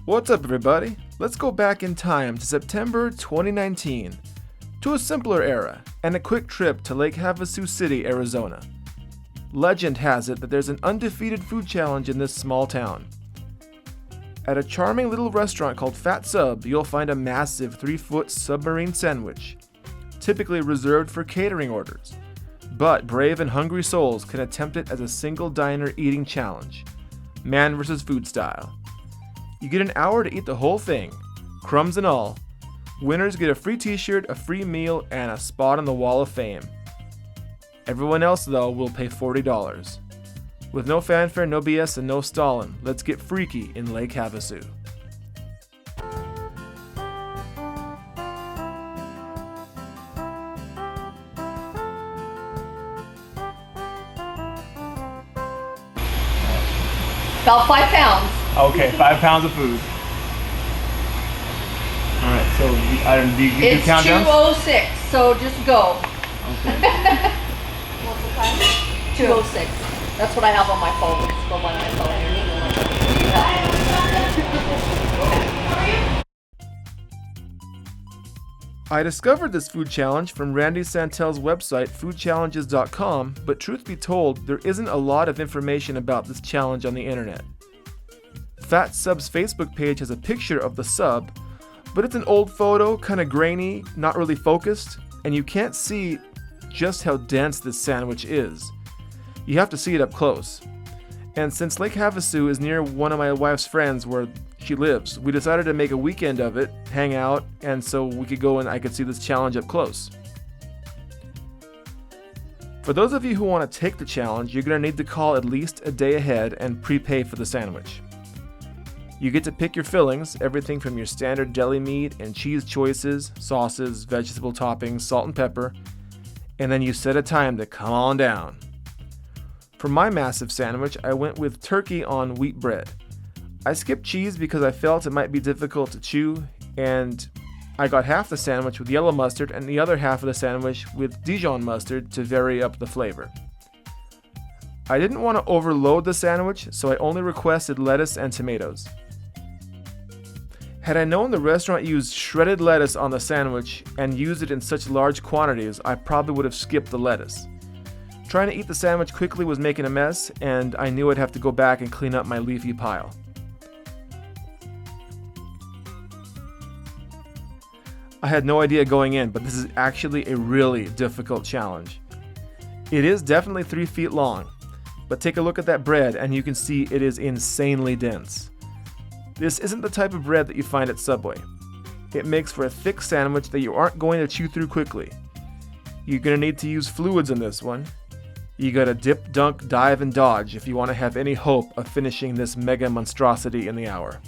What's up, everybody? Let's go back in time to September 2019, to a simpler era, and a quick trip to Lake Havasu City, Arizona. Legend has it that there's an undefeated food challenge in this small town. At a charming little restaurant called Fat Sub, you'll find a massive 3-foot submarine sandwich, typically reserved for catering orders. But brave and hungry souls can attempt it as a single diner eating challenge, man versus food style. You get an hour to eat the whole thing, crumbs and all. Winners get a free t-shirt, a free meal, and a spot on the Wall of Fame. Everyone else, though, will pay $40. With no fanfare, no BS, and no Stalin, let's get freaky in Lake Havasu. About 5 pounds. Okay, 5 pounds of food. Alright, so do you It's countdowns? 2:06, so just go. Okay. What's the time? 2:06. That's what I have on my phone. It's the one that's on I discovered this food challenge from Randy Santel's website foodchallenges.com, but truth be told, there isn't a lot of information about this challenge on the internet. Fat Sub's Facebook page has a picture of the sub, but it's an old photo, kinda grainy, not really focused, and you can't see just how dense this sandwich is. You have to see it up close. And since Lake Havasu is near one of my wife's friends where she lives, we decided to make a weekend of it, hang out, and so we could go and I could see this challenge up close. For those of you who want to take the challenge, you're going to need to call at least a day ahead and prepay for the sandwich. You get to pick your fillings, everything from your standard deli meat and cheese choices, sauces, vegetable toppings, salt and pepper, and then you set a time to come on down. For my massive sandwich, I went with turkey on wheat bread. I skipped cheese because I felt it might be difficult to chew, and I got half the sandwich with yellow mustard and the other half of the sandwich with Dijon mustard to vary up the flavor. I didn't want to overload the sandwich, so I only requested lettuce and tomatoes. Had I known the restaurant used shredded lettuce on the sandwich and used it in such large quantities, I probably would have skipped the lettuce. Trying to eat the sandwich quickly was making a mess, and I knew I'd have to go back and clean up my leafy pile. I had no idea going in, but this is actually a really difficult challenge. It is definitely 3 feet long, but take a look at that bread and you can see it is insanely dense. This isn't the type of bread that you find at Subway. It makes for a thick sandwich that you aren't going to chew through quickly. You're going to need to use fluids in this one. You gotta dip, dunk, dive, and dodge if you want to have any hope of finishing this mega monstrosity in the hour.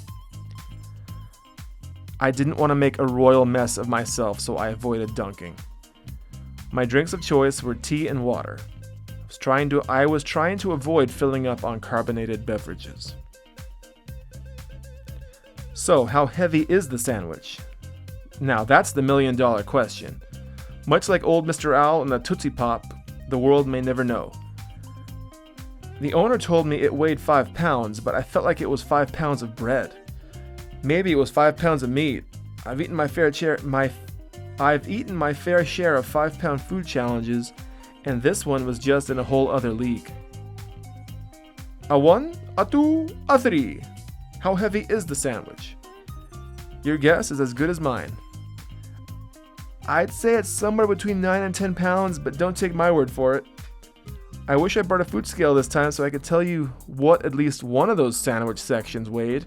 I didn't want to make a royal mess of myself, so I avoided dunking. My drinks of choice were tea and water. I was trying to avoid filling up on carbonated beverages. So, how heavy is the sandwich? Now, that's the million-dollar question. Much like old Mr. Owl and the Tootsie Pop, the world may never know. The owner told me it weighed 5 pounds, but I felt like it was 5 pounds of bread. Maybe it was 5 pounds of meat. I've eaten my fair share of 5-pound food challenges, and this one was just in a whole other league. A 1, a 2, a 3. How heavy is the sandwich? Your guess is as good as mine. I'd say it's somewhere between 9 and 10 pounds, but don't take my word for it. I wish I brought a food scale this time so I could tell you what at least one of those sandwich sections weighed.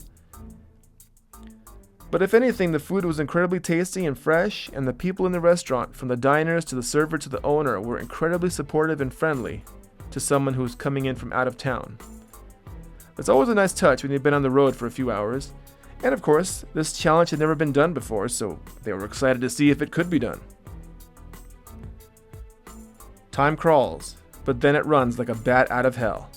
But if anything, the food was incredibly tasty and fresh, and the people in the restaurant, from the diners to the server to the owner, were incredibly supportive and friendly to someone who was coming in from out of town. It's always a nice touch when you've been on the road for a few hours. And of course, this challenge had never been done before, so they were excited to see if it could be done. Time crawls, but then it runs like a bat out of hell.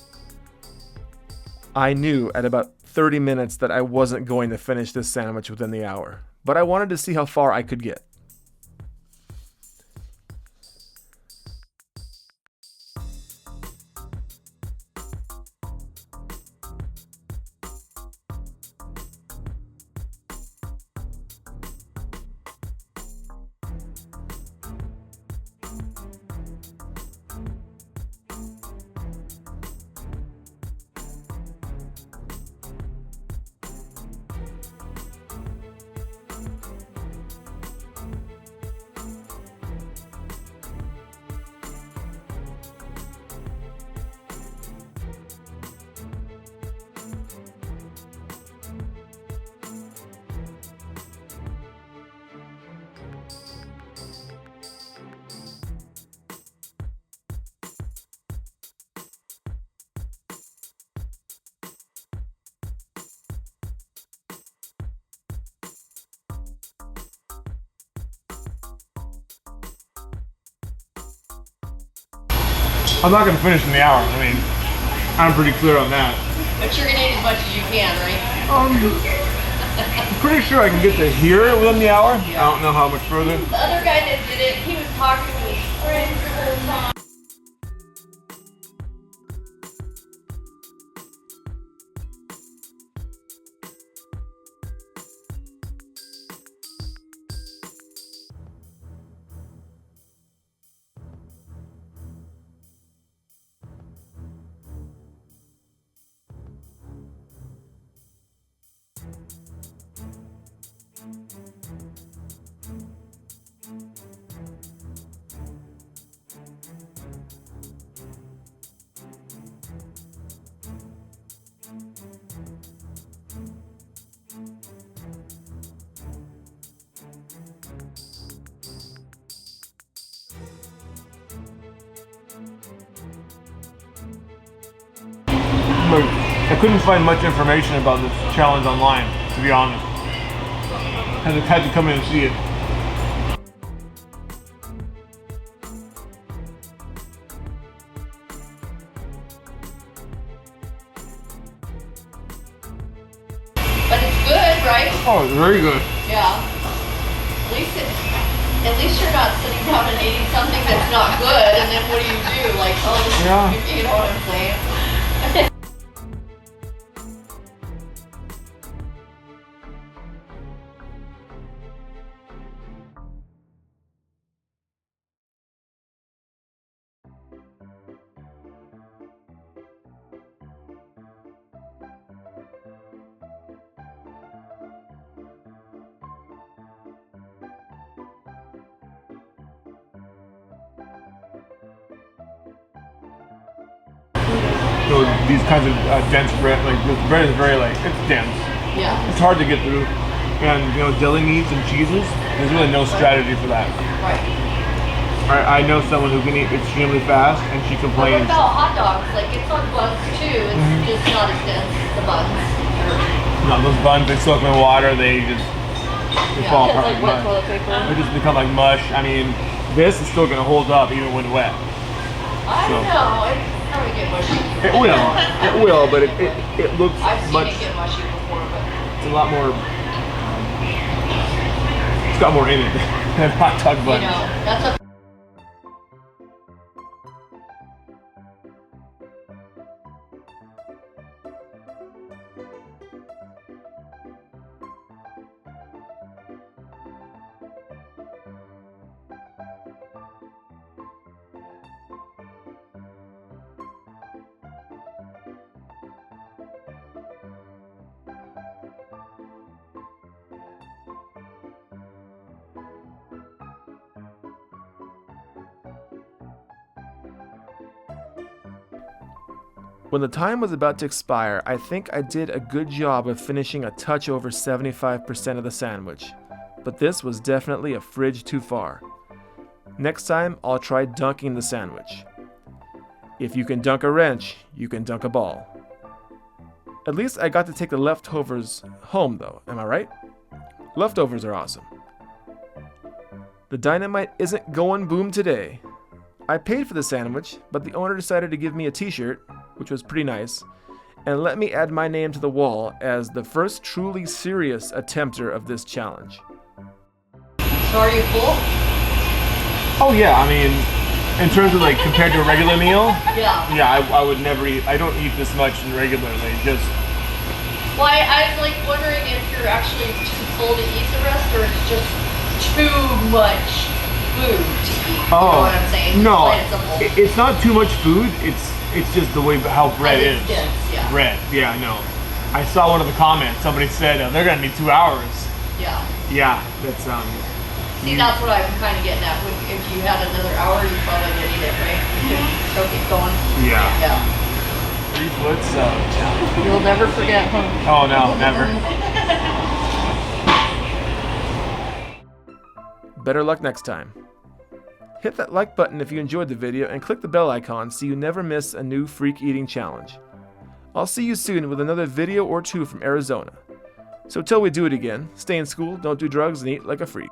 I knew at about 30 minutes that I wasn't going to finish this sandwich within the hour, but I wanted to see how far I could get. I'm not gonna finish in the hour. I mean, I'm pretty clear on that. But you're gonna eat as much as you can, right? I'm pretty sure I can get to here within the hour. I don't know how much further. The other guy that did it, he was talking to his friends the whole time. I couldn't find much information about this challenge online, to be honest. I had to come in and see it. But it's good, right? Oh, it's very good. Yeah. At least you're not sitting down and eating something that's not good, and then what do? Like, oh, this Yeah. is, you know what I'm saying? So these kinds of dense bread, like this bread is very like, it's dense. Yeah. It's hard to get through. And you know, deli meats and cheeses, there's really no strategy for that. Right. I know someone who can eat extremely fast, and she But complains. what about hot dogs? Like, it's on buns too. It's just not as dense, the buns. No, those buns, they soak in water, they fall apart It's like wet toilet paper. They just become like mush. I mean, this is still gonna hold up even when wet. I don't know. It's probably get mushy. It will, but it looks I've seen much. it get mushy before, but It's a lot more. It's got more in it than hot dog you buns. know, that's a. When the time was about to expire, I think I did a good job of finishing a touch over 75% of the sandwich, but this was definitely a fridge too far. Next time, I'll try dunking the sandwich. If you can dunk a wrench, you can dunk a ball. At least I got to take the leftovers home though, am I right? Leftovers are awesome. The dynamite isn't going boom today. I paid for the sandwich, but the owner decided to give me a t-shirt, which was pretty nice, and let me add my name to the wall as the first truly serious attempter of this challenge. So are you full? Oh yeah, I mean, in terms of like compared to a regular meal, Yeah. I would never eat, I don't eat this much regularly, just... Well, I was like wondering if you're actually too full to eat the rest, or it's just too much food to eat. You know what I'm saying? No, Plain and simple. it's not too much food, it's just the way how bread is. It's dense, yeah. Bread, yeah, I know. I saw one of the comments, somebody said they're gonna need 2 hours. Yeah. Yeah, that's See, that's what I'm kind of getting at. If you had another hour, you probably could eat it, right? You could still keep going. Yeah. Yeah. 3 foot, so yeah. You'll never forget, huh? Oh no, never. Better luck next time. Hit that like button if you enjoyed the video and click the bell icon so you never miss a new freak eating challenge. I'll see you soon with another video or two from Arizona. So till we do it again, stay in school, don't do drugs, and eat like a freak.